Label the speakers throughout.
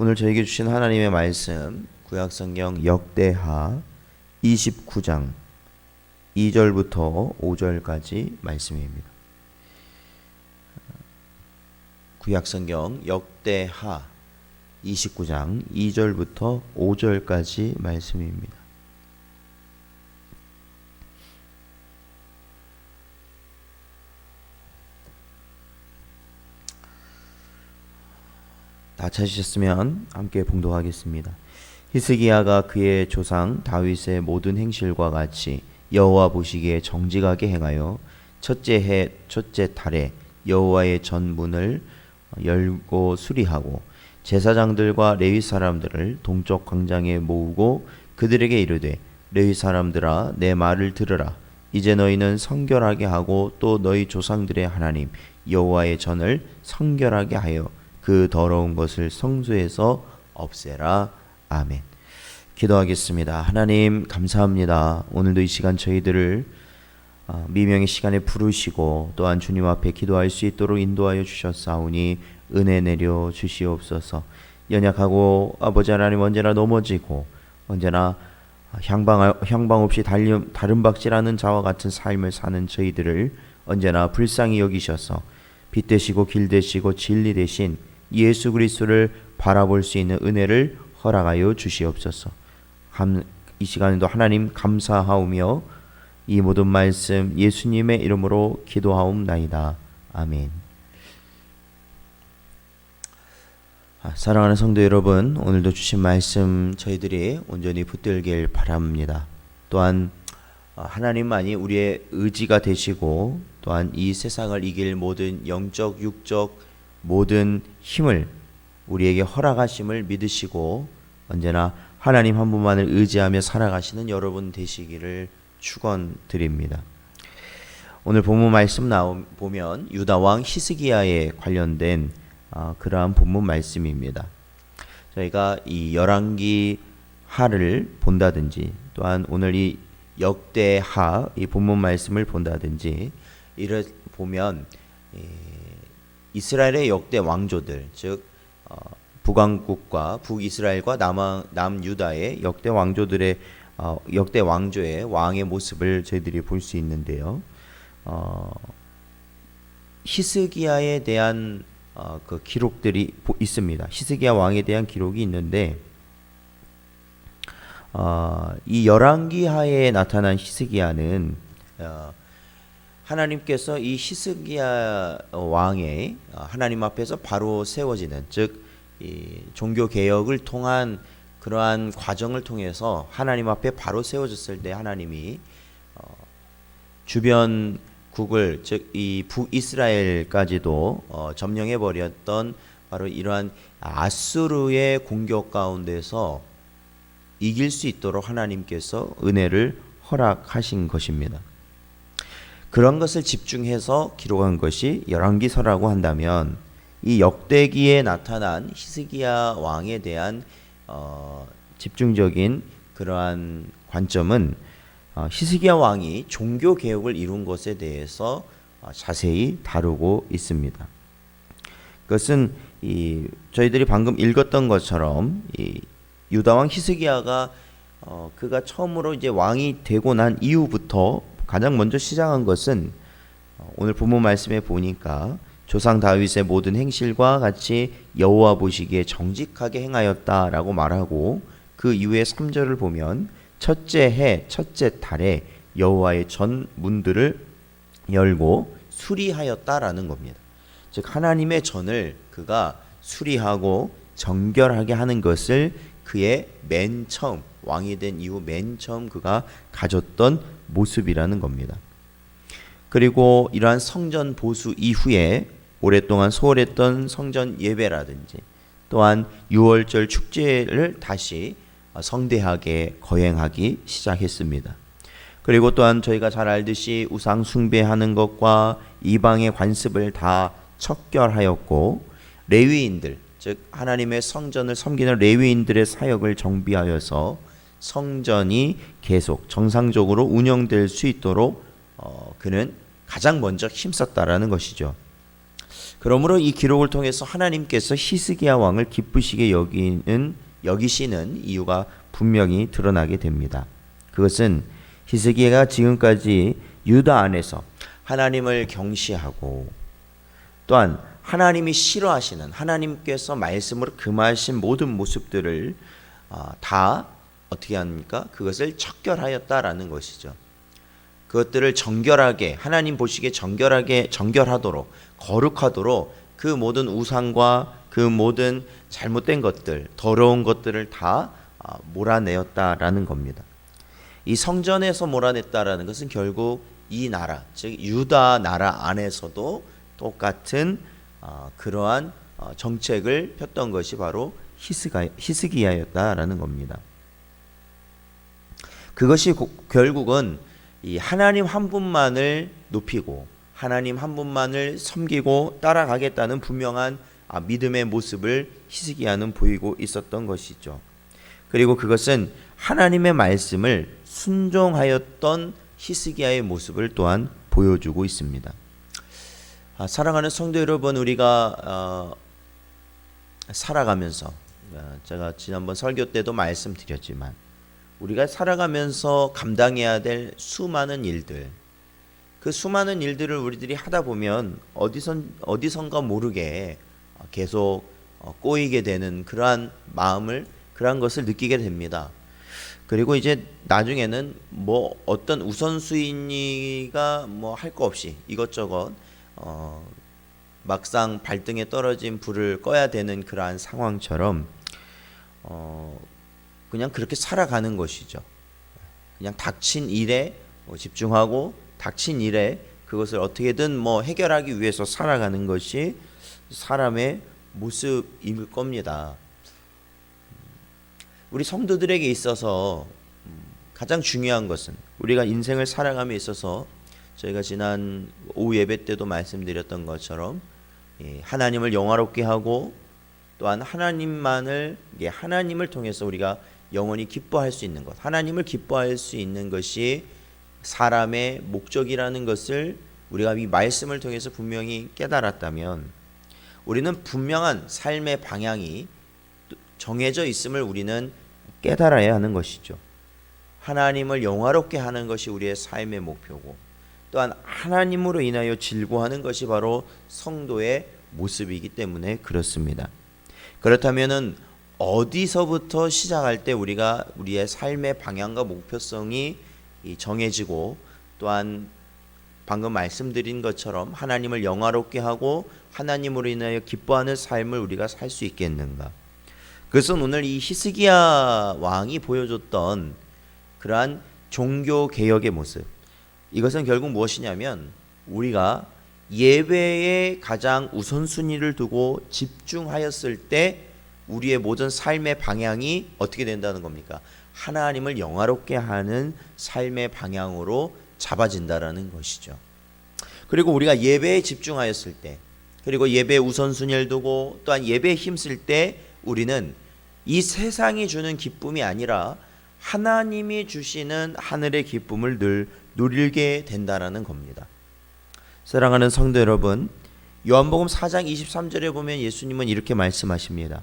Speaker 1: 오늘 저에게 주신 하나님의 말씀 구약성경 역대하 29장 2절부터 5절까지 말씀입니다. 구약성경 역대하 29장 2절부터 5절까지 말씀입니다. 다 찾으셨으면 함께 봉독하겠습니다. 히스기야가 그의 조상 다윗의 모든 행실과 같이 여호와 보시기에 정직하게 행하여 첫째 해 첫째 달에 여호와의 전문을 열고 수리하고 제사장들과 레위 사람들을 동쪽 광장에 모으고 그들에게 이르되 레위 사람들아 내 말을 들으라. 이제 너희는 성결하게 하고 또 너희 조상들의 하나님 여호와의 전을 성결하게 하여 그 더러운 것을 성소에서 없애라. 아멘. 기도하겠습니다. 하나님 감사합니다. 오늘도 이 시간 저희들을 미명의 시간에 부르시고 또한 주님 앞에 기도할 수 있도록 인도하여 주셨사오니 은혜 내려 주시옵소서. 연약하고 아버지 하나님 언제나 넘어지고 언제나 향방 없이 다름박질하는 자와 같은 삶을 사는 저희들을 언제나 불쌍히 여기셔서 빛 되시고 길 되시고 진리 되신 예수 그리스도를 바라볼 수 있는 은혜를 허락하여 주시옵소서. 이 시간에도 하나님 감사하오며 이 모든 말씀 예수님의 이름으로 기도하옵나이다. 아멘. 사랑하는 성도 여러분, 오늘도 주신 말씀 저희들이 온전히 붙들길 바랍니다. 또한 하나님만이 우리의 의지가 되시고 또한 이 세상을 이길 모든 영적 육적 모든 힘을 우리에게 허락하심을 믿으시고 언제나 하나님 한 분만을 의지하며 살아가시는 여러분 되시기를 축원드립니다. 오늘 본문 말씀 보면 유다 왕 히스기야에 관련된 그러한 본문 말씀입니다. 저희가 이 열왕기하를 본다든지 또한 오늘 이 역대하 이 본문 말씀을 본다든지 이를 보면 이스라엘의 역대 왕조들 즉 북왕국과 북이스라엘과 남유다의 역대 왕조들의 역대 왕조의 왕의 모습을 저희들이 볼 수 있는데요. 히스기야에 대한 그 기록들이 있습니다. 히스기야 왕에 대한 기록이 있는데 이 열왕기하에 나타난 히스기야는 하나님께서 이 히스기야 왕의 하나님 앞에서 바로 세워지는 즉 이 종교 개혁을 통한 그러한 과정을 통해서 하나님 앞에 바로 세워졌을 때 하나님이 주변국을 즉 이 북이스라엘까지도 점령해 버렸던 바로 이러한 아수르의 공격 가운데서 이길 수 있도록 하나님께서 은혜를 허락하신 것입니다. 그런 것을 집중해서 기록한 것이 열왕기서라고 한다면 이 역대기에 나타난 히스기야 왕에 대한 집중적인 그러한 관점은 히스기야 왕이 종교 개혁을 이룬 것에 대해서 자세히 다루고 있습니다. 그것은 저희들이 방금 읽었던 것처럼 이 유다 왕 히스기야가 그가 처음으로 이제 왕이 되고 난 이후부터 가장 먼저 시작한 것은 오늘 본문 말씀에 보니까 조상 다윗의 모든 행실과 같이 여호와 보시기에 정직하게 행하였다라고 말하고 그 이후에 3절을 보면 첫째 해 첫째 달에 여호와의 전 문들을 열고 수리하였다라는 겁니다. 즉 하나님의 전을 그가 수리하고 정결하게 하는 것을 그의 맨 처음 왕이 된 이후 맨 처음 그가 가졌던 모습이라는 겁니다. 그리고 이러한 성전 보수 이후에 오랫동안 소홀했던 성전 예배라든지 또한 유월절 축제를 다시 성대하게 거행하기 시작했습니다. 그리고 또한 저희가 잘 알듯이 우상 숭배하는 것과 이방의 관습을 다 척결하였고 레위인들 즉 하나님의 성전을 섬기는 레위인들의 사역을 정비하여서 성전이 계속 정상적으로 운영될 수 있도록 그는 가장 먼저 힘썼다라는 것이죠. 그러므로 이 기록을 통해서 하나님께서 히스기야 왕을 기쁘시게 여기시는 이유가 분명히 드러나게 됩니다. 그것은 히스기야가 지금까지 유다 안에서 하나님을 경시하고 또한 하나님이 싫어하시는 하나님께서 말씀으로 금하신 모든 모습들을 다 어떻게 합니까? 그것을 척결하였다라는 것이죠. 그것들을 정결하게 하나님 보시기에 정결하도록 거룩하도록 그 모든 우상과 그 모든 잘못된 것들, 더러운 것들을 다 몰아내었다라는 겁니다. 이 성전에서 몰아냈다라는 것은 결국 이 나라, 즉 유다 나라 안에서도 똑같은 그러한 정책을 폈던 것이 바로 히스기야였다라는 겁니다. 그것이 결국은 이 하나님 한 분만을 높이고 하나님 한 분만을 섬기고 따라가겠다는 분명한 믿음의 모습을 히스기야는 보이고 있었던 것이죠. 그리고 그것은 하나님의 말씀을 순종하였던 히스기야의 모습을 또한 보여주고 있습니다. 사랑하는 성도 여러분, 우리가 살아가면서 제가 지난번 설교 때도 말씀드렸지만 우리가 살아가면서 감당해야 될 수많은 일들, 그 수많은 일들을 우리들이 하다 보면 어디선가 모르게 계속 꼬이게 되는 그러한 마음을, 그러한 것을 느끼게 됩니다. 그리고 이제 나중에는 뭐 어떤 우선순위가 뭐 할 거 없이 이것저것 막상 발등에 떨어진 불을 꺼야 되는 그러한 상황처럼 그냥 그렇게 살아가는 것이죠. 그냥 닥친 일에 집중하고 닥친 일에 그것을 어떻게든 뭐 해결하기 위해서 살아가는 것이 사람의 모습일 겁니다. 우리 성도들에게 있어서 가장 중요한 것은 우리가 인생을 살아감에 있어서 저희가 지난 오후 예배 때도 말씀드렸던 것처럼 하나님을 영화롭게 하고 또한 하나님을 통해서 우리가 영원히 기뻐할 수 있는 것, 하나님을 기뻐할 수 있는 것이 사람의 목적이라는 것을 우리가 이 말씀을 통해서 분명히 깨달았다면 우리는 분명한 삶의 방향이 정해져 있음을 우리는 깨달아야 하는 것이죠. 하나님을 영화롭게 하는 것이 우리의 삶의 목표고 또한 하나님으로 인하여 즐거워하는 것이 바로 성도의 모습이기 때문에 그렇습니다. 그렇다면은 어디서부터 시작할 때 우리가 우리의 삶의 방향과 목표성이 정해지고 또한 방금 말씀드린 것처럼 하나님을 영화롭게 하고 하나님으로 인하여 기뻐하는 삶을 우리가 살 수 있겠는가? 그것은 오늘 이 히스기야 왕이 보여줬던 그러한 종교 개혁의 모습, 이것은 결국 무엇이냐면 우리가 예배에 가장 우선순위를 두고 집중하였을 때 우리의 모든 삶의 방향이 어떻게 된다는 겁니까? 하나님을 영화롭게 하는 삶의 방향으로 잡아진다라는 것이죠. 그리고 우리가 예배에 집중하였을 때, 그리고 예배에 우선순위를 두고 또한 예배에 힘쓸 때 우리는 이 세상이 주는 기쁨이 아니라 하나님이 주시는 하늘의 기쁨을 늘 누리게 된다라는 겁니다. 사랑하는 성도 여러분, 요한복음 4장 23절에 보면 예수님은 이렇게 말씀하십니다.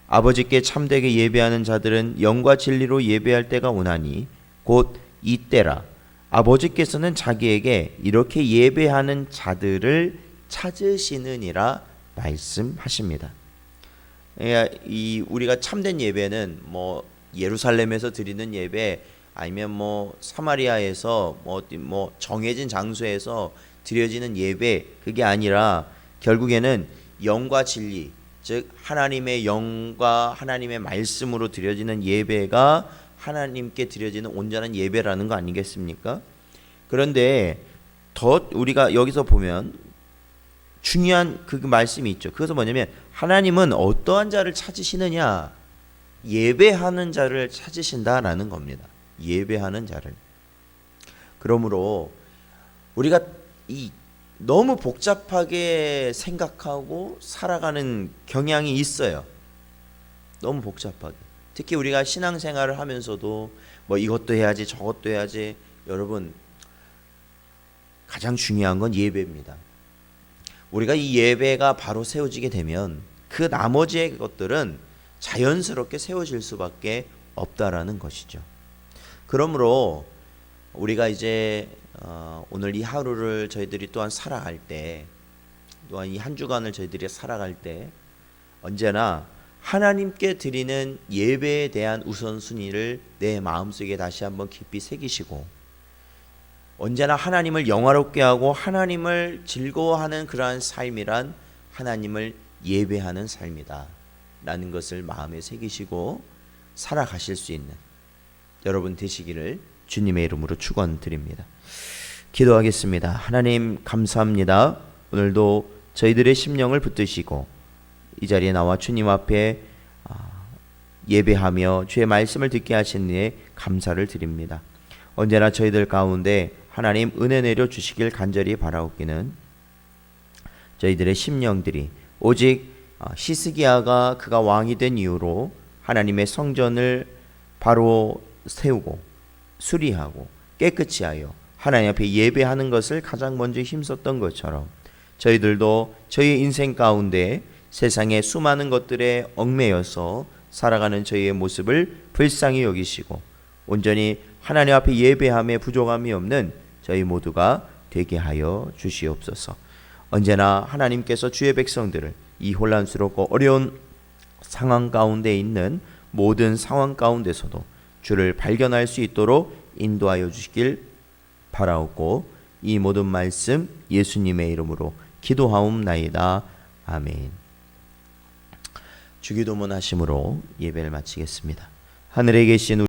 Speaker 1: 아버지께 참되게 예배하는 자들은 영과 진리로 예배할 때가 오나니 곧 이때라. 아버지께서는 자기에게 이렇게 예배하는 자들을 찾으시느니라 말씀하십니다. 우리가 참된 예배는 뭐 예루살렘에서 드리는 예배, 아니면 뭐 사마리아에서 뭐 정해진 장소에서 드려지는 예배, 그게 아니라 결국에는 영과 진리, 즉 하나님의 영과 하나님의 말씀으로 드려지는 예배가 하나님께 드려지는 온전한 예배라는 거 아니겠습니까? 그런데 더 우리가 여기서 보면 중요한 그 말씀이 있죠. 그것은 뭐냐면 하나님은 어떠한 자를 찾으시느냐? 예배하는 자를 찾으신다라는 겁니다. 예배하는 자를. 그러므로 우리가 너무 복잡하게 생각하고 살아가는 경향이 있어요. 너무 복잡하게. 특히 우리가 신앙생활을 하면서도 뭐 이것도 해야지 저것도 해야지. 여러분, 가장 중요한 건 예배입니다. 우리가 이 예배가 바로 세워지게 되면 그 나머지의 것들은 자연스럽게 세워질 수밖에 없다라는 것이죠. 그러므로 우리가 이제 오늘 이 하루를 저희들이 또한 살아갈 때, 또한 이 한 주간을 저희들이 살아갈 때 언제나 하나님께 드리는 예배에 대한 우선순위를 내 마음속에 다시 한번 깊이 새기시고, 언제나 하나님을 영화롭게 하고 하나님을 즐거워하는 그러한 삶이란 하나님을 예배하는 삶이다 라는 것을 마음에 새기시고 살아가실 수 있는 여러분 되시기를 주님의 이름으로 축원드립니다. 기도하겠습니다. 하나님 감사합니다. 오늘도 저희들의 심령을 붙드시고 이 자리에 나와 주님 앞에 예배하며 주의 말씀을 듣게 하신 일에 감사를 드립니다. 언제나 저희들 가운데 하나님 은혜 내려 주시길 간절히 바라옵기는 저희들의 심령들이 오직 히스기야가 그가 왕이 된 이후로 하나님의 성전을 바로 세우고 수리하고 깨끗이 하여 하나님 앞에 예배하는 것을 가장 먼저 힘썼던 것처럼 저희들도 저희 인생 가운데 세상의 수많은 것들에 얽매여서 살아가는 저희의 모습을 불쌍히 여기시고 온전히 하나님 앞에 예배함에 부족함이 없는 저희 모두가 되게 하여 주시옵소서. 언제나 하나님께서 주의 백성들을 이 혼란스럽고 어려운 상황 가운데 있는 모든 상황 가운데서도 주를 발견할 수 있도록 인도하여 주시길 바라옵고 이 모든 말씀 예수님의 이름으로 기도하옵나이다. 아멘. 주기도문 하심으로 예배를 마치겠습니다. 하늘에 계신